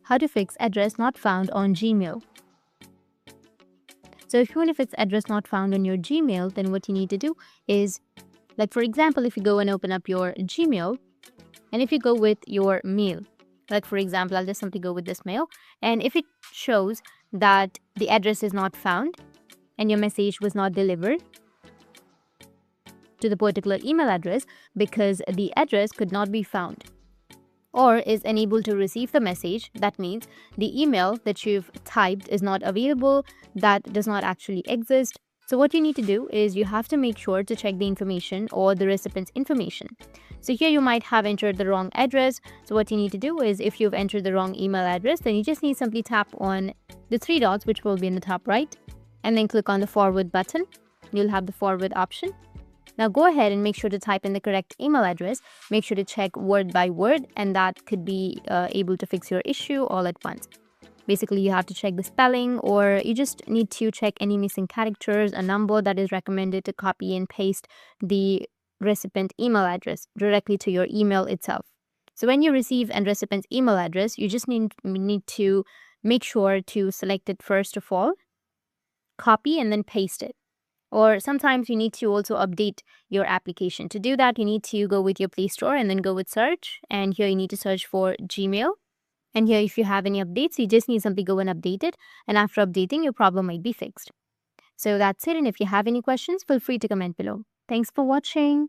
how to fix address not found on Gmail. So even if it's address not found on your Gmail, then what you need to do is, like for example, if you go and open up your Gmail, and if you go with your mail, like for example, I'll just simply go with this mail, and if it shows that the address is not found and your message was not delivered to the particular email address because the address could not be found or is unable to receive the message, that means the email that you've typed is not available, that does not actually exist. So what you need to do is you have to make sure to check the information or the recipient's information. So here you might have entered the wrong address. So what you need to do is, if you've entered the wrong email address, then you just need to simply tap on the three dots which will be in the top right and then click on the forward button. You'll have the forward option. Now go ahead and make sure to type in the correct email address. Make sure to check word by word, and that could be able to fix your issue all at once. Basically, you have to check the spelling, or you just need to check any missing characters, a number that is recommended to copy and paste the recipient email address directly to your email itself. So when you receive a recipient's email address, you just need to make sure to select it first of all, copy and then paste it. Or sometimes you need to also update your application. To do that, you need to go with your Play Store and then go with search. And here you need to search for Gmail. And here, if you have any updates, you just need to simply go and update it. And after updating, your problem might be fixed. So that's it. And if you have any questions, feel free to comment below. Thanks for watching.